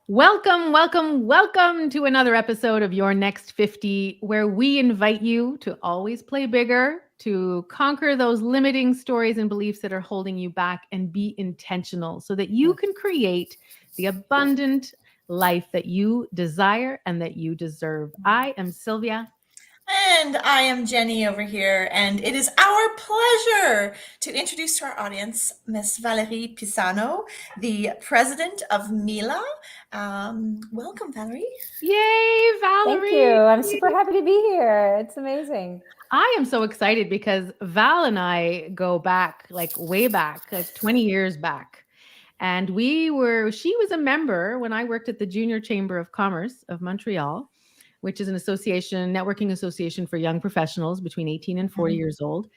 Welcome, welcome, welcome to another episode of Your Next 50, where we invite you to always play bigger, to conquer those limiting stories and beliefs that are holding you back, and be intentional so that you can create the abundant life that you desire and that you deserve. I am Sylvia. And I am Jenny over here, and it is our pleasure to introduce to our audience Miss Valerie Pisano, the president of MILA. Welcome, Valerie. Yay, Thank you. Valerie. I'm super happy to be here. It's amazing. I am so excited because Val and I go back, like way back, like 20 years back. And she was a member when I worked at the Junior Chamber of Commerce of Montreal, which is an association, networking association for young professionals between 18 and 40 years old.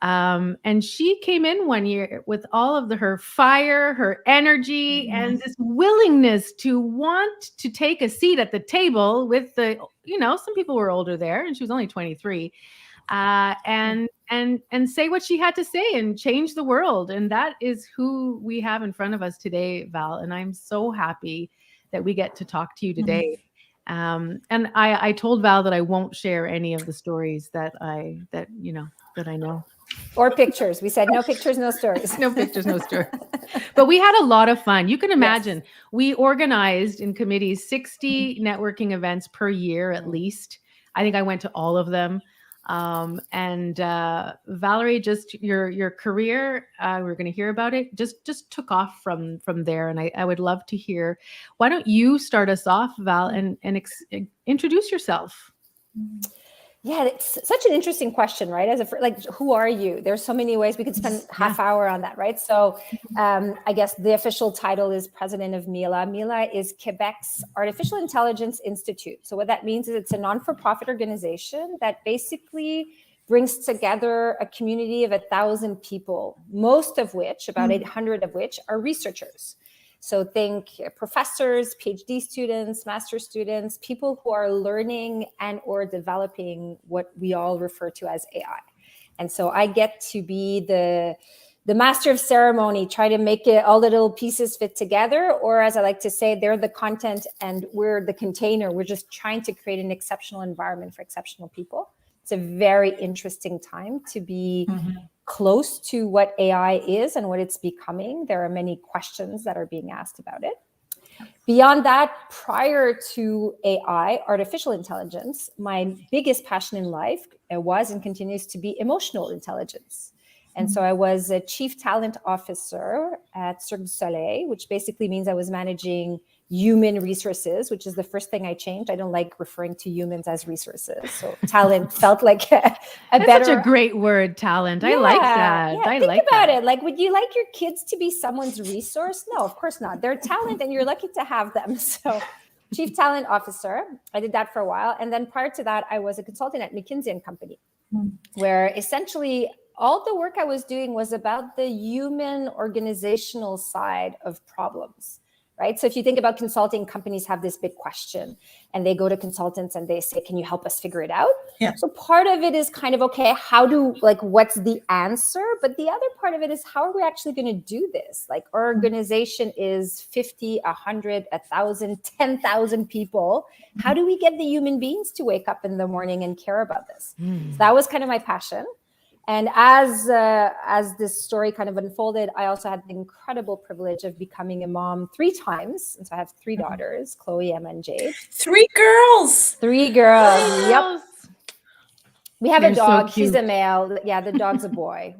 And she came in one year with all of her fire, her energy, and this willingness to want to take a seat at the table with some people were older there, and she was only 23, and say what she had to say and change the world. And that is who we have in front of us today, Val. And I'm so happy that we get to talk to you today. And I told Val that I won't share any of the stories that I know. Or pictures. We said no pictures, no stories. No pictures, no stories. But we had a lot of fun. You can imagine we organized in committees 60 networking events per year at least. I think I went to all of them. And Valerie, just your career, we're going to hear about it, just took off from there. And I would love to hear, why don't you start us off, Val, and introduce yourself? Yeah, it's such an interesting question, right? Who are you? There's so many ways we could spend half hour on that, right? So I guess the official title is president of MILA. MILA is Quebec's Artificial Intelligence Institute. So what that means is it's a non-for-profit organization that basically brings together a community of 1,000 people, most of which, about 800 of which, are researchers. So think professors, PhD students, master students, people who are learning and or developing what we all refer to as AI. And so I get to be the master of ceremony, try to make it all the little pieces fit together, or as I like to say, they're the content and we're the container. We're just trying to create an exceptional environment for exceptional people. It's a very interesting time to be close to what AI is and what it's becoming. There are many questions that are being asked about it. Beyond that, prior to AI, artificial intelligence, my biggest passion in life was and continues to be emotional intelligence. And so I was a chief talent officer at Cirque du Soleil, which basically means I was managing human resources, which is the first thing I changed. I don't like referring to humans as resources. So talent felt like a better... Such a great word, talent. I like that. Yeah, think about it. Like, would you like your kids to be someone's resource? No, of course not. They're talent and you're lucky to have them. So chief talent officer, I did that for a while. And then prior to that, I was a consultant at McKinsey & Company, where essentially all the work I was doing was about the human organizational side of problems. Right? So if you think about consulting, companies have this big question and they go to consultants and they say, can you help us figure it out? Yeah. So part of it is kind of, okay, what's the answer? But the other part of it is, how are we actually going to do this? Like, our organization is 50, 100, 1,000, 10,000 people. How do we get the human beings to wake up in the morning and care about this? So that was kind of my passion. And as this story kind of unfolded, I also had the incredible privilege of becoming a mom 3 times. And so I have 3 daughters, Chloe, Emma, and Jade. 3 girls. 3 girls. Yep. We have a dog. So He's a male. Yeah, the dog's a boy.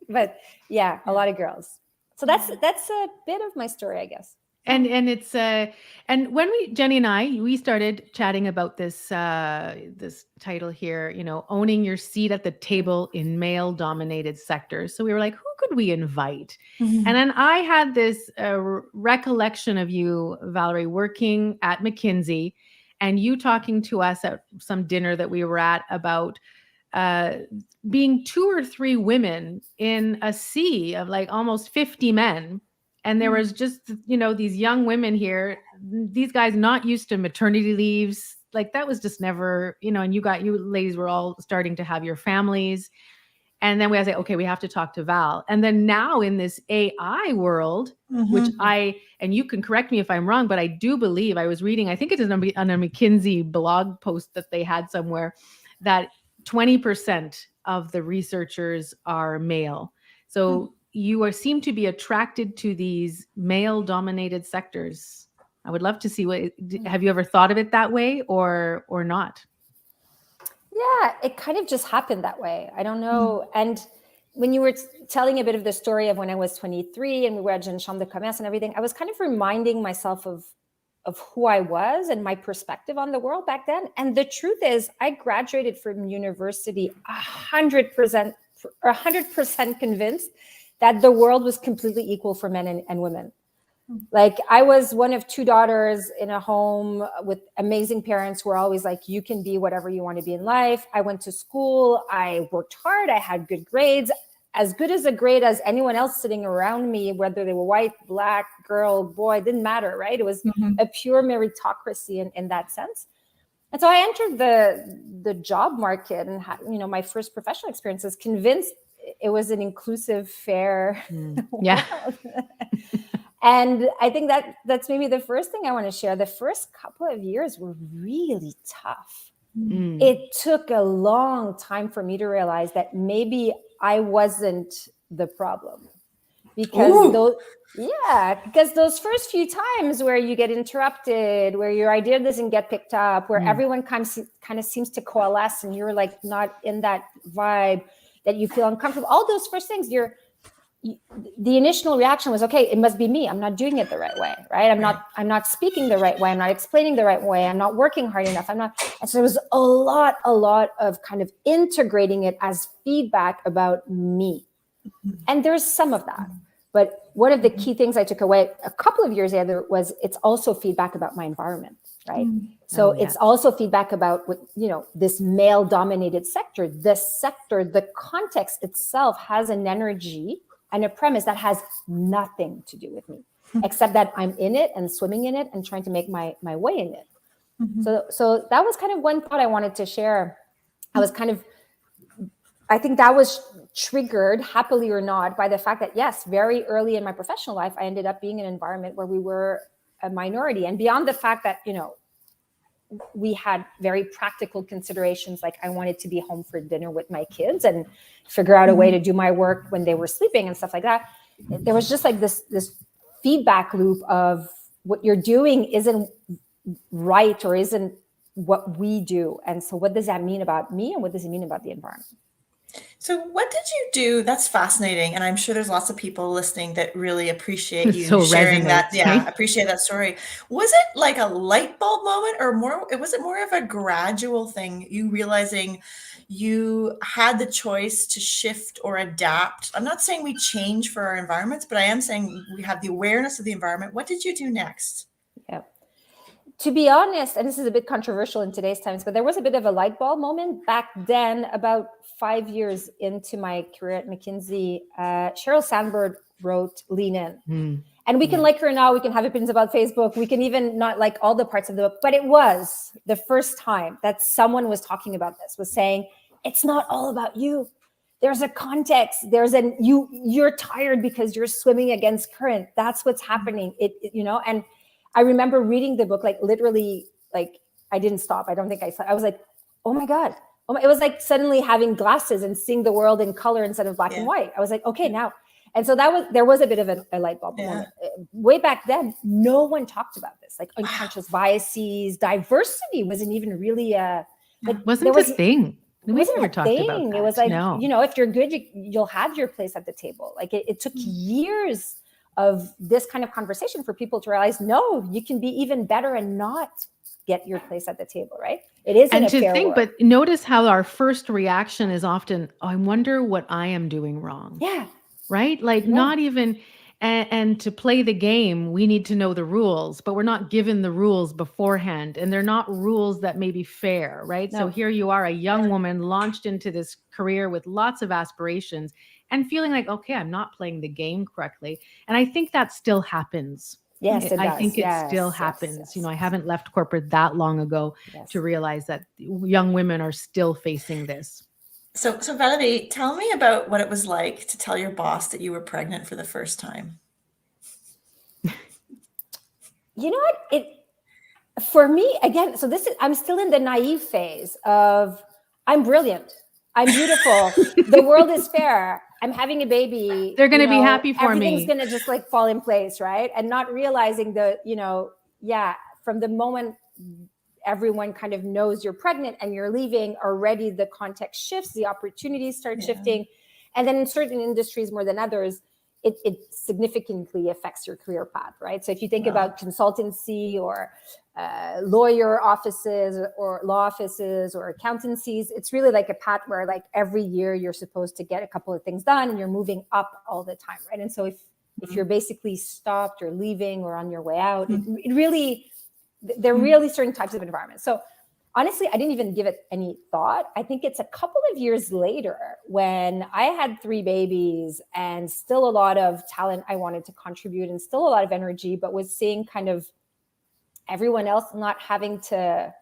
But yeah, a lot of girls. So that's a bit of my story, I guess. And it's and when Jenny and I started chatting about this this title here, owning your seat at the table in male dominated sectors. So we were like, who could we invite? And then I had this recollection of you, Valerie, working at McKinsey, and you talking to us at some dinner that we were at about being 2 or 3 women in a sea of like almost 50 men. And there was just, these young women here, these guys not used to maternity leaves. Like, that was just never, and you ladies were all starting to have your families. And then we say, okay, we have to talk to Val. And then now in this AI world, which and you can correct me if I'm wrong, but I do believe I was reading, I think it is on a McKinsey blog post that they had somewhere, that 20% of the researchers are male. So you seem to be attracted to these male dominated sectors. I would love to see have you ever thought of it that way or not? Yeah, it kind of just happened that way. I don't know. And when you were telling a bit of the story of when I was 23 and we were at Jeune Chambre de Commerce and everything, I was kind of reminding myself of who I was and my perspective on the world back then. And the truth is, I graduated from university 100% convinced that the world was completely equal for men and women. Like, I was one of two daughters in a home with amazing parents who were always like, you can be whatever you want to be in life. I went to school. I worked hard. I had good grades, as good as a grade as anyone else sitting around me, whether they were white, black, girl, boy, didn't matter, right? It was a pure meritocracy in that sense. And so I entered the job market and had, my first professional experiences convinced it was an inclusive, fair world. And I think that's maybe the first thing I want to share. The first couple of years were really tough. It took a long time for me to realize that maybe I wasn't the problem. Because those first few times where you get interrupted, where your idea doesn't get picked up, where everyone kind of seems to coalesce and you're like not in that vibe, that you feel uncomfortable, all those first things, the initial reaction was, okay, it must be me. I'm not doing it the right way, right? I'm not speaking the right way. I'm not explaining the right way. I'm not working hard enough. And so it was a lot of kind of integrating it as feedback about me. And there's some of that. But one of the key things I took away a couple of years later was it's also feedback about my environment, right? So it's also feedback about this male dominated sector. The context itself has an energy and a premise that has nothing to do with me, except that I'm in it and swimming in it and trying to make my way in it. So that was kind of one thought I wanted to share. I think that was triggered, happily or not, by the fact that, yes, very early in my professional life, I ended up being in an environment where we were a minority. And beyond the fact that, we had very practical considerations, like I wanted to be home for dinner with my kids and figure out a way to do my work when they were sleeping and stuff like that. There was just like this feedback loop of what you're doing isn't right or isn't what we do. And so what does that mean about me and what does it mean about the environment? So what did you do? That's fascinating. And I'm sure there's lots of people listening that really appreciate you sharing that. Yeah, appreciate that story. Was it like a light bulb moment or was it more of a gradual thing, you realizing you had the choice to shift or adapt? I'm not saying we change for our environments, but I am saying we have the awareness of the environment. What did you do next? Yeah. To be honest, and this is a bit controversial in today's times, but there was a bit of a light bulb moment back then, about 5 years into my career at McKinsey. Sheryl Sandberg wrote Lean In. And we can like her now, we can have opinions about Facebook, we can even not like all the parts of the book, but it was the first time that someone was talking about this, was saying, it's not all about you. There's a context, you're tired because you're swimming against current. That's what's happening. And I remember reading the book, like literally, like I didn't stop. I don't think I was like, oh my God. It was like suddenly having glasses and seeing the world in color instead of black and white. I was like, okay, now. And so there was a bit of a light bulb moment. Way back then, no one talked about this. Like unconscious biases, diversity wasn't even really wasn't a thing. It wasn't a thing. It was like, if you're good, you'll have your place at the table. Like it took years of this kind of conversation for people to realize, no, you can be even better and not get your place at the table, right? It isn't and a to fair think, world. But notice how our first reaction is often, I wonder what I am doing wrong. Yeah. Right? Like not even, and to play the game, we need to know the rules, but we're not given the rules beforehand. And they're not rules that may be fair, right? No. So here you are, a young woman launched into this career with lots of aspirations and feeling like, okay, I'm not playing the game correctly. And I think that still happens. Yes, it does. I think it still happens. I haven't left corporate that long ago to realize that young women are still facing this. So Valerie, tell me about what it was like to tell your boss that you were pregnant for the first time. You know what? For me, again, so I'm still in the naive phase of I'm brilliant. I'm beautiful. The world is fair. I'm having a baby. They're going to be happy for everything's me. going to just like fall in place, right? And not realizing from the moment everyone kind of knows you're pregnant and you're leaving, already the context shifts, the opportunities start shifting. And then in certain industries more than others, it significantly affects your career path, right? So if you think about consultancy or lawyer offices or law offices or accountancies, it's really like a path where like every year you're supposed to get a couple of things done and you're moving up all the time, right? And so if you're basically stopped or leaving or on your way out, it really, there are really certain types of environments. So honestly, I didn't even give it any thought. I think it's a couple of years later when I had 3 babies and still a lot of talent I wanted to contribute and still a lot of energy, but was seeing kind of everyone else not having to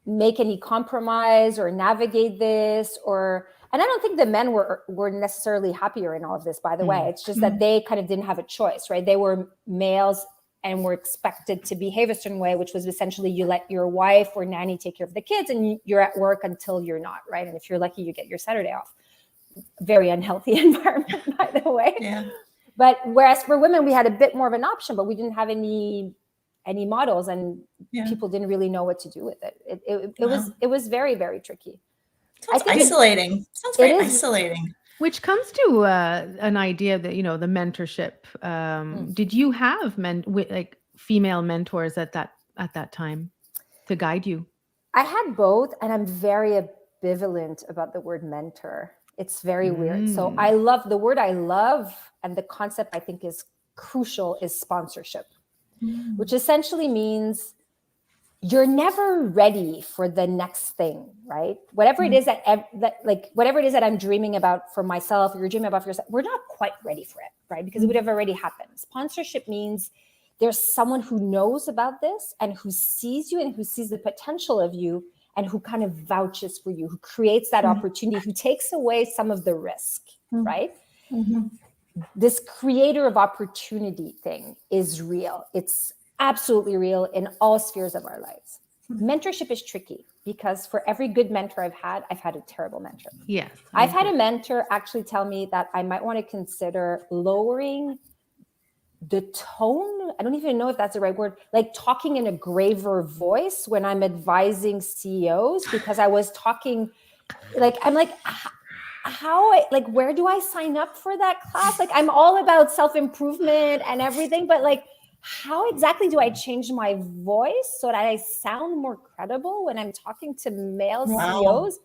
make any compromise or navigate this and I don't think the men were necessarily happier in all of this, by the way. It's just that they kind of didn't have a choice, right? They were males and were expected to behave a certain way, which was essentially you let your wife or nanny take care of the kids and you're at work until you're not, right? And if you're lucky, you get your Saturday off. Very unhealthy environment, by the way. Yeah. But whereas for women, we had a bit more of an option, but we didn't have any models and people didn't really know what to do with it. It was very, very tricky. Sounds isolating. Sounds very isolating. Which comes to an idea that, the mentorship. Did you have female mentors at that time to guide you? I had both, and I'm very ambivalent about the word mentor. It's very weird. So the word I love and the concept I think is crucial is sponsorship, which essentially means you're never ready for the next thing, right? Whatever it is whatever it is that I'm dreaming about for myself, or you're dreaming about for yourself, we're not quite ready for it, right? Because it would have already happened. Sponsorship means there's someone who knows about this and who sees you and who sees the potential of you and who kind of vouches for you, who creates that opportunity, who takes away some of the risk, right? This creator of opportunity thing is real. It's absolutely real in all spheres of our lives. Mentorship is tricky because for every good mentor I've had a terrible mentor. Yes. I've had a mentor actually tell me that I might want to consider lowering the tone. I don't even know if that's the right word, like talking in a graver voice when I'm advising CEOs, because I was talking I'm like, where do I sign up for that class? Like, I'm all about self-improvement and everything, but how exactly do I change my voice so that I sound more credible when I'm talking to male CEOs?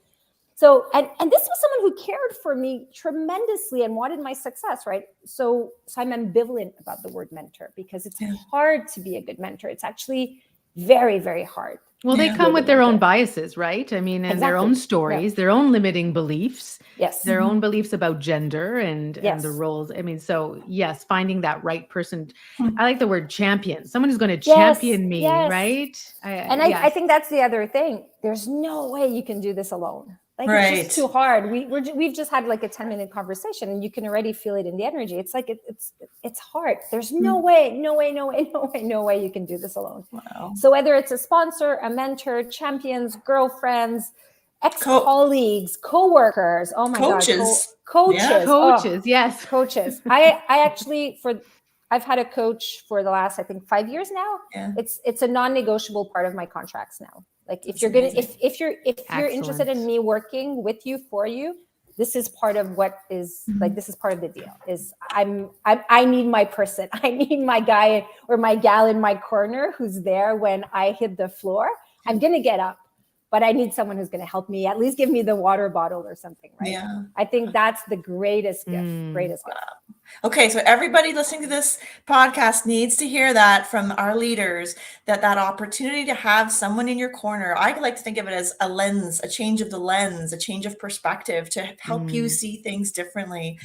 So, and this was someone who cared for me tremendously and wanted my success, right? So I'm ambivalent about the word mentor because it's hard to be a good mentor. It's actually very, very hard. Well, they come with their own biases, right? I mean, and their own stories, their own limiting beliefs, their own beliefs about gender and the roles. I mean, so yes, finding that right person. I like the word champion, someone who's going to champion me, right? I think that's the other thing. There's no way you can do this alone. It's just too hard. We've just had like a 10-minute conversation and you can already feel it in the energy. It's like, it's hard. There's no way you can do this alone. Wow. So whether it's a sponsor, a mentor, champions, girlfriends, ex-colleagues, co-workers, oh my coaches. God. Coaches. Yes. Coaches. I actually, I've had a coach for the last, I think 5 years now. Yeah. It's a non-negotiable part of my contracts now. Like if you're gonna, if you're interested in me working with you, for you, this is part of what is this is part of the deal. Is I need my person. I need my guy or my gal in my corner who's there when I hit the floor. I'm gonna get up, but I need someone who's going to help me, at least give me the water bottle or something, right? Yeah. I think that's the greatest gift, greatest gift. Okay, so everybody listening to this podcast needs to hear that from our leaders, that opportunity to have someone in your corner. I like to think of it as a lens, a change of the lens, a change of perspective to help you see things differently.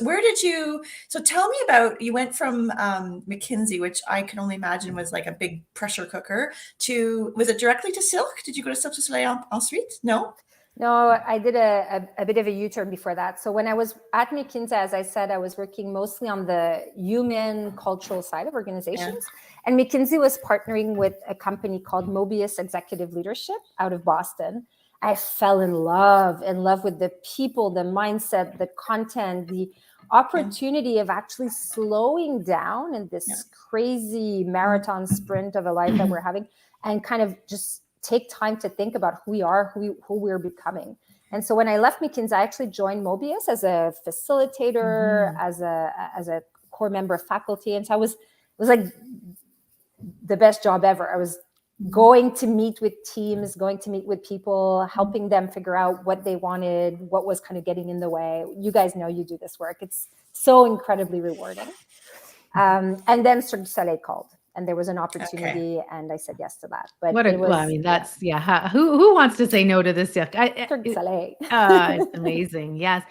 Where did you, so tell me about, you went from McKinsey, which I can only imagine was like a big pressure cooker, to, was it directly to Silk? Did you go to Silk du Soleil ensuite? No? No, I did a bit of a U-turn before that. So when I was at McKinsey, as I said, I was working mostly on the human cultural side of organizations. Yeah. And McKinsey was partnering with a company called Mobius Executive Leadership out of Boston. I fell in love with the people, the mindset, the content, the opportunity of actually slowing down in this crazy marathon sprint of a life that we're having, and kind of just take time to think about who we are, who we're becoming. And so when I left McKinsey, I actually joined Mobius as a facilitator, as a core member of faculty. And so it was like the best job ever. I was going to meet with teams, going to meet with people, helping them figure out what they wanted, what was kind of getting in the way. You guys know you do this work. It's so incredibly rewarding. And then Cirque du Soleil called. And there was an opportunity, and I said yes to that. But well, I mean, that's who wants to say no to this? Cirque du Soleil. It's amazing, yes.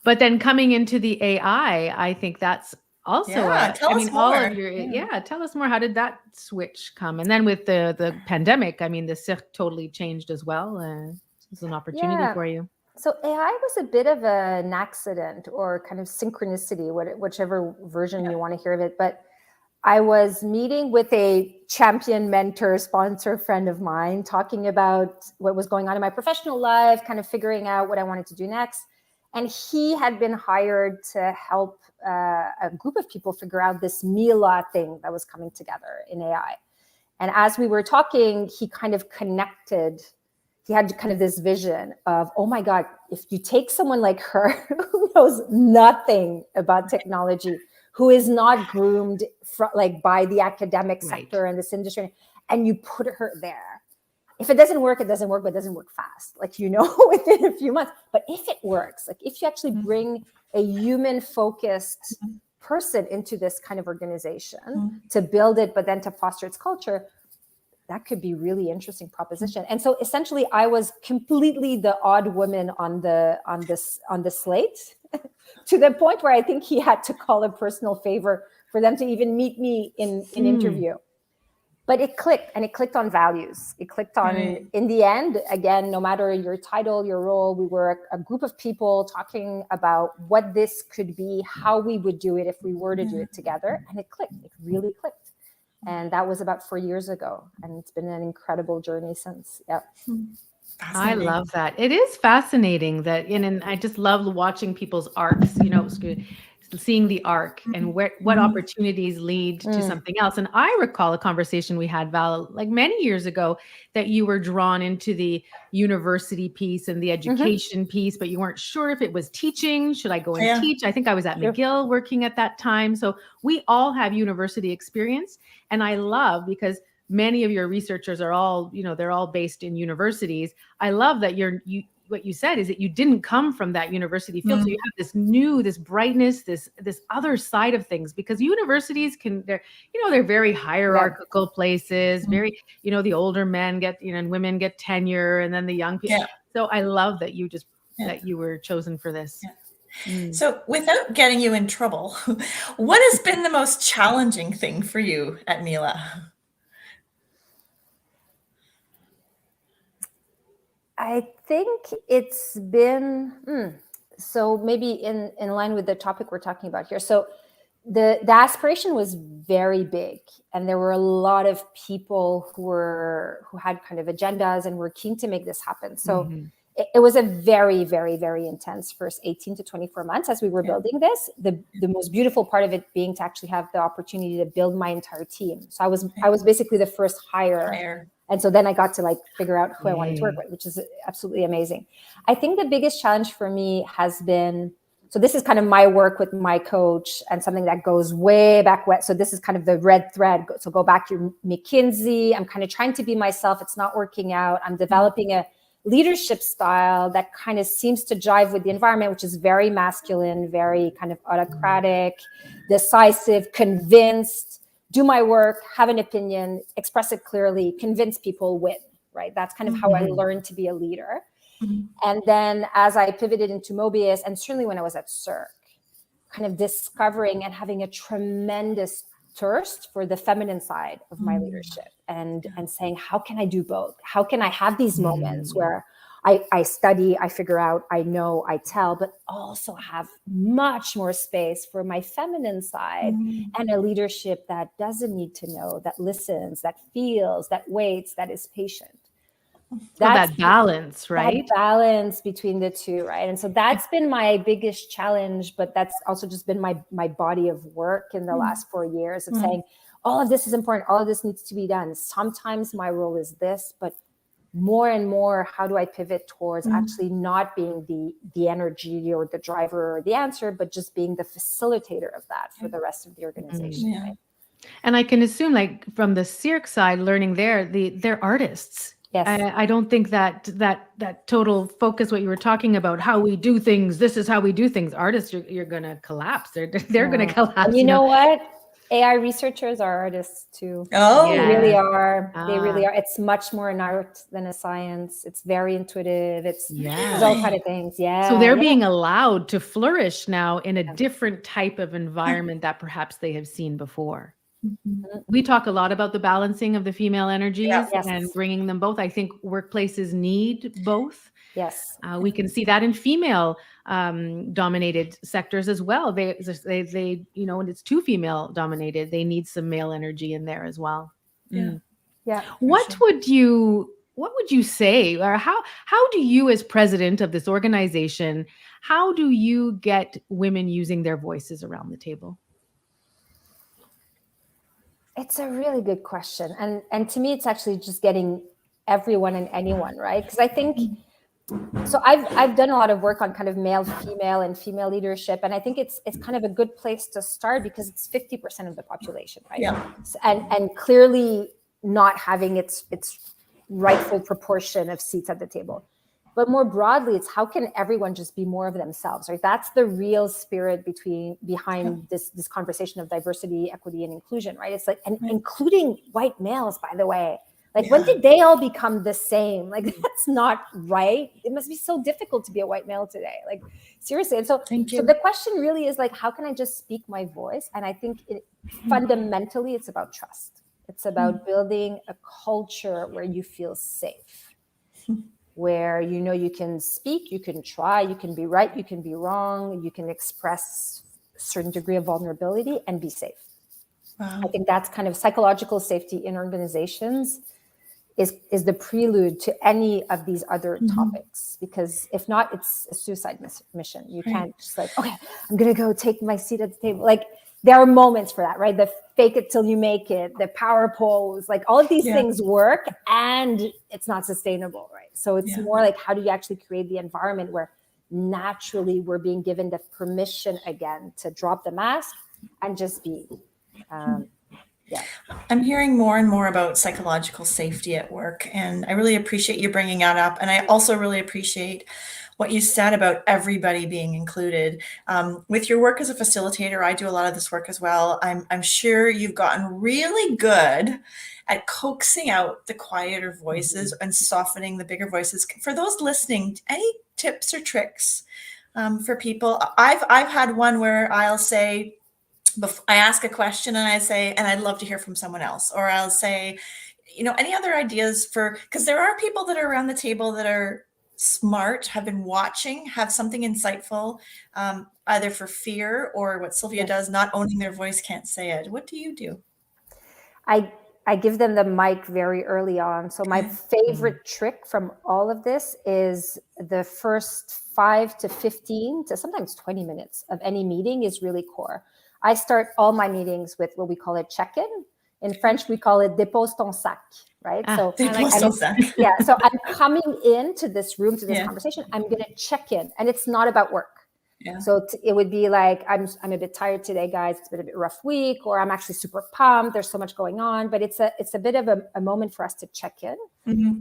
But then coming into the AI, I think that's also tell us more. all of your tell us more. How did that switch come? And then with the pandemic, I mean, the Cirque totally changed as well. It was an opportunity for you. So AI was a bit of an accident or kind of synchronicity, whichever version you want to hear of it. But I was meeting with a champion mentor, sponsor friend of mine, talking about what was going on in my professional life, kind of figuring out what I wanted to do next. And he had been hired to help a group of people figure out this MILA thing that was coming together in AI. And as we were talking, he kind of connected. He had kind of this vision of, oh my God, if you take someone like her who knows nothing about technology, who is not groomed by the academic sector and this industry, and you put her there. If it doesn't work, it doesn't work, but it doesn't work fast, within a few months. But if it works, if you actually bring a human-focused person into this kind of organization to build it, but then to foster its culture, that could be really interesting proposition. And so essentially I was completely the odd woman on the slate to the point where I think he had to call a personal favor for them to even meet me in an interview. But it clicked, and it clicked on values. It clicked on, in the end, again, no matter your title, your role, we were a group of people talking about what this could be, how we would do it if we were to do it together. And it clicked, it really clicked. And that was about 4 years ago. And it's been an incredible journey since. Yeah. I love that. It is fascinating that, and I just love watching people's arcs, seeing the arc and what opportunities lead to something else. And I recall a conversation we had, Val, like many years ago, that you were drawn into the university piece and the education piece, but you weren't sure if it was teaching. Should I go and teach? I think I was at McGill working at that time. So we all have university experience. And I love, because many of your researchers are all, they're all based in universities. I love that what you said is that you didn't come from that university field. So you have this brightness, this other side of things, because universities they're very hierarchical places, very, the older men get, and women get tenure, and then the young people. So I love that that you were chosen for this. So without getting you in trouble, what has been the most challenging thing for you at MILA? I think it's been, so maybe in line with the topic we're talking about here. So the aspiration was very big, and there were a lot of people who had kind of agendas and were keen to make this happen. So it was a very, very, very intense first 18 to 24 months as we were building this. The most beautiful part of it being to actually have the opportunity to build my entire team. So I was basically the first hire. And so then I got to figure out who I wanted to work with, which is absolutely amazing. I think the biggest challenge for me has been, so this is kind of my work with my coach and something that goes way back. So this is kind of the red thread. So go back to McKinsey. I'm kind of trying to be myself. It's not working out. I'm developing a leadership style that kind of seems to jive with the environment, which is very masculine, very kind of autocratic, decisive, convinced. Do my work, have an opinion, express it clearly, convince people, win, right? That's kind of how I learned to be a leader. And then as I pivoted into Mobius, and certainly when I was at Cirque, kind of discovering and having a tremendous thirst for the feminine side of my leadership and saying, how can I do both? How can I have these moments where I study, I figure out, I know, I tell, but also have much more space for my feminine side and a leadership that doesn't need to know, that listens, that feels, that waits, that is patient. That's that balance, right? That balance between the two, right? And so that's been my biggest challenge, but that's also just been my body of work in the last 4 years of saying, all of this is important, all of this needs to be done. Sometimes my role is this, but more and more, how do I pivot towards actually not being the energy or the driver or the answer, but just being the facilitator of that for the rest of the organization. Right? And I can assume, like from the Cirque side, learning there, they're artists. Yes. I don't think that total focus, what you were talking about, how we do things, this is how we do things. Artists, you're going to collapse. They're going to collapse. And you know what? AI researchers are artists too. Oh, they really are. They really are. It's much more an art than a science. It's very intuitive. It's all kind of things. Yeah. So they're being allowed to flourish now in a different type of environment that perhaps they have seen before. We talk a lot about the balancing of the female energies and bringing them both. I think workplaces need both. Yes. We can see that in female dominated sectors as well. They when it's too female dominated, they need some male energy in there as well. Yeah. What would you say, or how do you, as president of this organization, how do you get women using their voices around the table? It's a really good question. And to me, it's actually just getting everyone and anyone, right? Because I think, so I've done a lot of work on kind of male, female, and female leadership. And I think it's kind of a good place to start because it's 50% of the population, right? Yeah. And clearly not having its rightful proportion of seats at the table. But more broadly, it's how can everyone just be more of themselves, right? That's the real spirit behind this conversation of diversity, equity, and inclusion, right? It's like, and including white males, by the way. Like, when did they all become the same? Like, that's not right. It must be so difficult to be a white male today. Like, seriously. And so the question really is like, how can I just speak my voice? And I think fundamentally, it's about trust. It's about building a culture where you feel safe. Where you can speak, you can try, you can be right, you can be wrong, you can express a certain degree of vulnerability and be safe. Wow. I think that's kind of psychological safety in organizations is the prelude to any of these other topics, because if not, it's a suicide mission. You can't just like, okay, I'm gonna go take my seat at the table. Like, there are moments for that, right? The fake it till you make it, the power pose, like all of these things work, and it's not sustainable, right? So it's more like, how do you actually create the environment where naturally we're being given the permission again to drop the mask and just be. I'm hearing more and more about psychological safety at work, and I really appreciate you bringing that up. And I also really appreciate what you said about everybody being included. With your work as a facilitator, I do a lot of this work as well. I'm sure you've gotten really good at coaxing out the quieter voices and softening the bigger voices. For those listening, any tips or tricks for people? I've had one where I'll say, I ask a question and I say, and I'd love to hear from someone else, or I'll say, any other ideas because there are people that are around the table that are smart, have been watching, have something insightful, either for fear or what Sylvia does, not owning their voice, can't say it. What do you do? I give them the mic very early on. So my favorite trick from all of this is the first 5 to 15 to sometimes 20 minutes of any meeting is really core. I start all my meetings with what we call a check-in. In French, we call it dépose ton sac, right? So I'm coming into this room, to this conversation. I'm going to check in, and it's not about work. Yeah. So it would be like, I'm a bit tired today, guys. It's been a bit rough week, or I'm actually super pumped. There's so much going on, but it's a bit of a moment for us to check in,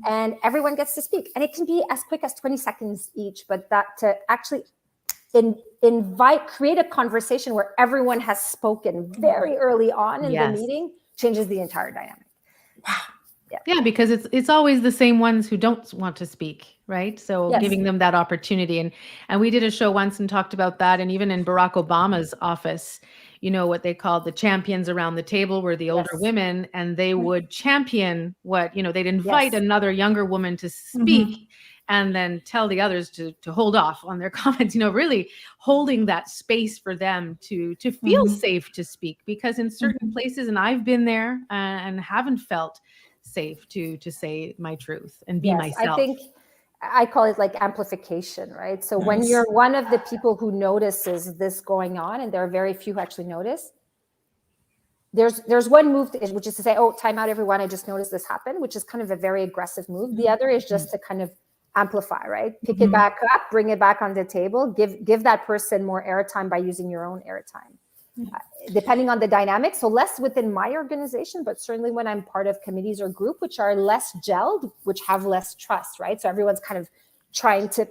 and everyone gets to speak. And it can be as quick as 20 seconds each, but that to actually create a conversation where everyone has spoken very early on in the meeting changes the entire dynamic. Wow. Yeah, because it's always the same ones who don't want to speak, right? So giving them that opportunity. And we did a show once and talked about that. And even in Barack Obama's office, what they called the champions around the table were the older women, and they would champion they'd invite another younger woman to speak. and then tell the others to hold off on their comments, really holding that space for them to feel safe to speak, because in certain places, and I've been there and haven't felt safe to say my truth and be myself. I think I call it like amplification, right? So when you're one of the people who notices this going on, and there are very few who actually notice, there's one move, which is to say, oh, time out, everyone, I just noticed this happen, which is kind of a very aggressive move. The other is just to kind of amplify, right? Pick it back up, bring it back on the table, give that person more airtime by using your own airtime. Depending on the dynamics, so less within my organization, but certainly when I'm part of committees or group which are less gelled, which have less trust, right? So everyone's kind of trying to,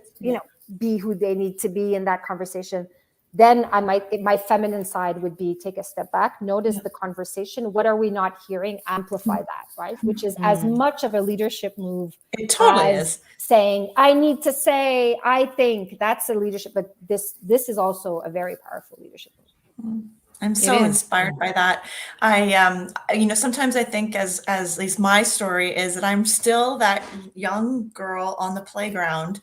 be who they need to be in that conversation. Then my feminine side would be take a step back, notice the conversation. What are we not hearing? Amplify that, right? Which is as much of a leadership move. It totally is. Saying, I need to say, I think that's a leadership, but this is also a very powerful leadership move. I'm so inspired by that. I, sometimes I think as at least my story is that I'm still that young girl on the playground,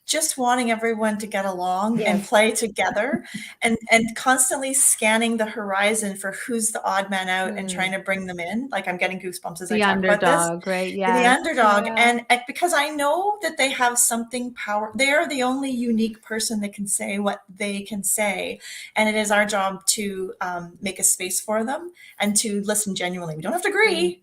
just wanting everyone to get along and play together, and constantly scanning the horizon for who's the odd man out and trying to bring them in. Like, I'm getting goosebumps as I talk about this. The underdog, right? Yeah. The underdog. And because I know that they have something power. They are the only unique person that can say what they can say. And it is our job to make a space for them and to listen genuinely. We don't have to agree.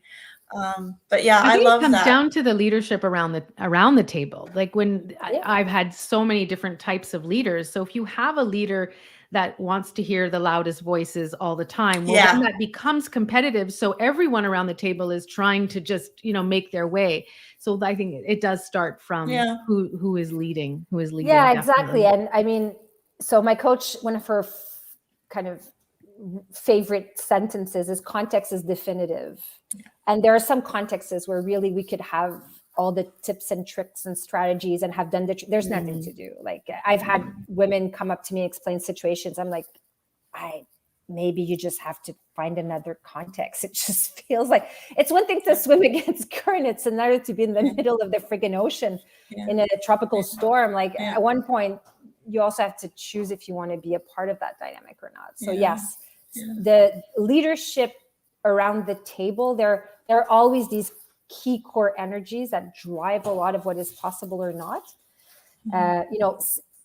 But yeah, I love that. It comes down to the leadership around the table. Like when I've had so many different types of leaders. So if you have a leader that wants to hear the loudest voices all the time, well, then that becomes competitive. So everyone around the table is trying to just, make their way. So I think it does start from who is leading, Yeah, exactly. And I mean, so my coach, one of her kind of favorite sentences is context is definitive. And there are some contexts where really we could have all the tips and tricks and strategies and have done there's nothing to do. Like I've had women come up to me, explain situations. I'm like, maybe you just have to find another context. It just feels like it's one thing to swim against current. It's another to be in the middle of the friggin' ocean in a tropical storm. Like at one point, you also have to choose if you want to be a part of that dynamic or not. So yes, the leadership around the table, there are always these key core energies that drive a lot of what is possible or not.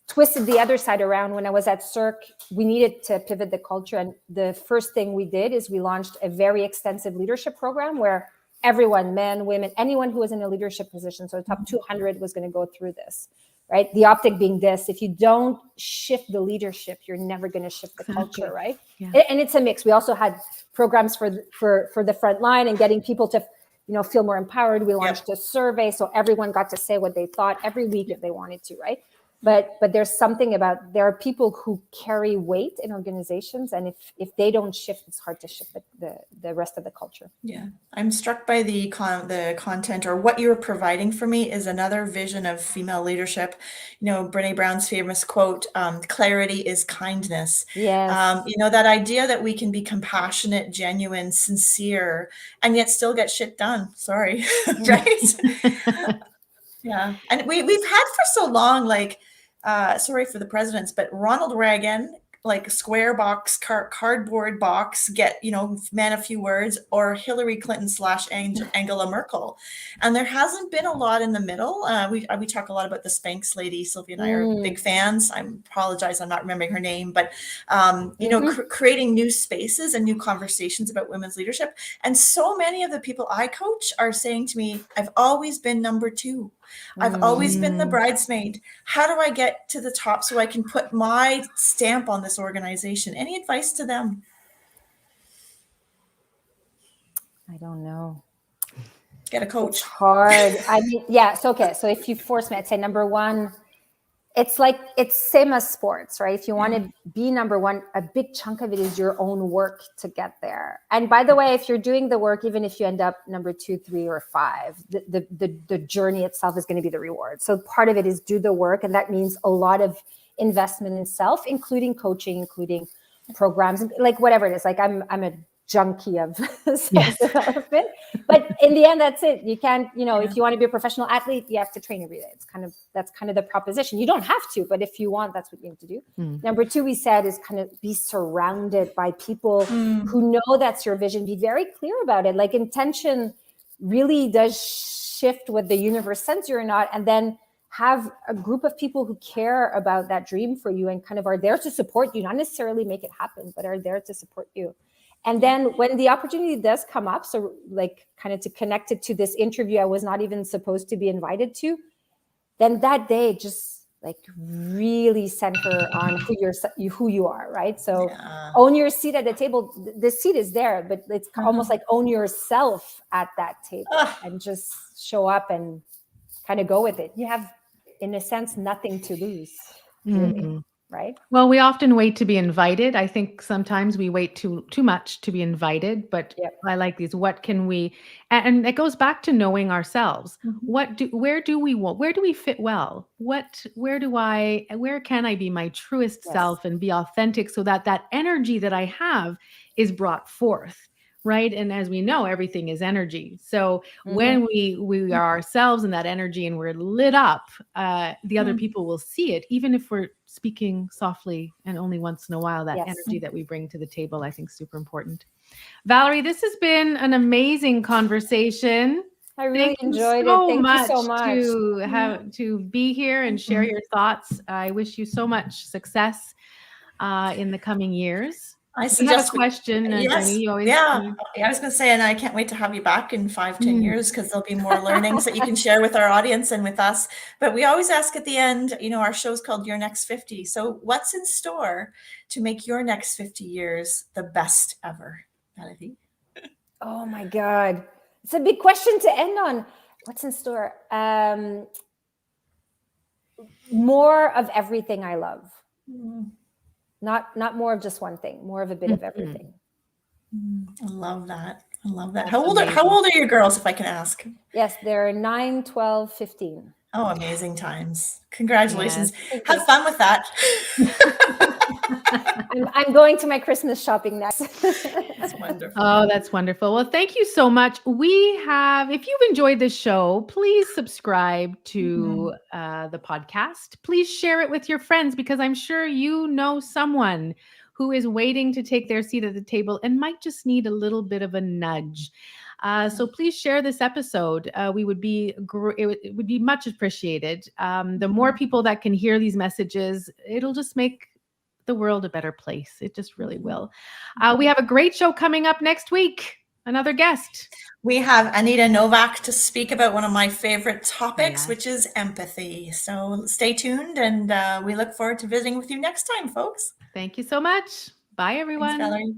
Twisted the other side around. When I was at Cirque, we needed to pivot the culture. And the first thing we did is we launched a very extensive leadership program where everyone, men, women, anyone who was in a leadership position, so the top 200 was going to go through this, right? The optic being this: if you don't shift the leadership, you're never going to shift the culture, right? Yeah. And it's a mix. We also had programs for the front line and getting people to, feel more empowered. We launched a survey, so everyone got to say what they thought every week if they wanted to, right? But there's something about, there are people who carry weight in organizations, and if they don't shift, it's hard to shift the rest of the culture. Yeah, I'm struck by the content, or what you're providing for me is another vision of female leadership. Brene Brown's famous quote, "Clarity is kindness." Yes. That idea that we can be compassionate, genuine, sincere, and yet still get shit done. Sorry, right? Yeah, and we've had for so long, like, sorry for the presidents, but Ronald Reagan, like square box, cardboard box, get, man a few words, or Hillary Clinton / Angela Merkel. And there hasn't been a lot in the middle. We talk a lot about the Spanx lady. Sylvia and I are big fans. I apologize, I'm not remembering her name, but, creating new spaces and new conversations about women's leadership. And so many of the people I coach are saying to me, I've always been number 2. I've always been the bridesmaid. How do I get to the top so I can put my stamp on this organization? Any advice to them? I don't know. Get a coach. It's hard. I mean, yeah. So, okay. So if you force me, I'd say number 1, it's same as sports, right? If you want to be number 1, a big chunk of it is your own work to get there. And by the way, if you're doing the work, even if you end up number 2, 3, or 5, the journey itself is going to be the reward. So part of it is do the work. And that means a lot of investment in self, including coaching, including programs, like whatever it is. Like I'm a junkie of self-development. But in the end, that's it. You can't, if you want to be a professional athlete, you have to train every day. That's kind of the proposition. You don't have to, but if you want, that's what you need to do. Number two, we said, is kind of be surrounded by people who know that's your vision. Be very clear about it. Like, intention really does shift what the universe sends you or not. And then have a group of people who care about that dream for you and kind of are there to support you, not necessarily make it happen, but are there to support you. And then when the opportunity does come up, so like kind of to connect it to this interview I was not even supposed to be invited to, then that day just like really center on who you are, right? So own your seat at the table. The seat is there, but it's almost like own yourself at that table and just show up and kind of go with it. You have, in a sense, nothing to lose, really, right? Well, we often wait to be invited. I think sometimes we wait too much to be invited, but I like these. What can we, and it goes back to knowing ourselves. Where do we fit well? Where can I be my truest self and be authentic so that energy that I have is brought forth? Right. And as we know, everything is energy. So when we are ourselves in that energy and we're lit up, the other people will see it, even if we're speaking softly and only once in a while. That energy that we bring to the table, I think, is super important. Valerie, this has been an amazing conversation. I really enjoyed it. Thank you so much to be here and share your thoughts. I wish you so much success in the coming years. I suggest a question. Jenny, I was going to say, and I can't wait to have you back in 5-10 years, because there'll be more learnings that you can share with our audience and with us. But we always ask at the end, our show's called Your Next 50. So what's in store to make your next 50 years the best ever, Valerie? Oh my God. It's a big question to end on. What's in store? More of everything I love. Not more of just one thing, more of a bit of everything. I love that. How old are your girls, if I can ask? Yes, they're 9, 12, 15. Oh, amazing times. Congratulations. Have fun with that. I'm going to my Christmas shopping next. That's wonderful. Oh, that's wonderful. Well, thank you so much. If you've enjoyed this show, please subscribe to the podcast. Please share it with your friends, because I'm sure you know someone who is waiting to take their seat at the table and might just need a little bit of a nudge. So please share this episode. It would be much appreciated. The more people that can hear these messages, it'll just make the world a better place. It just really will. We have a great show coming up next week. Another guest. We have Anita Novak to speak about one of my favorite topics, which is empathy. So stay tuned, and we look forward to visiting with you next time, folks. Thank you so much. Bye, everyone. Thanks, Valerie.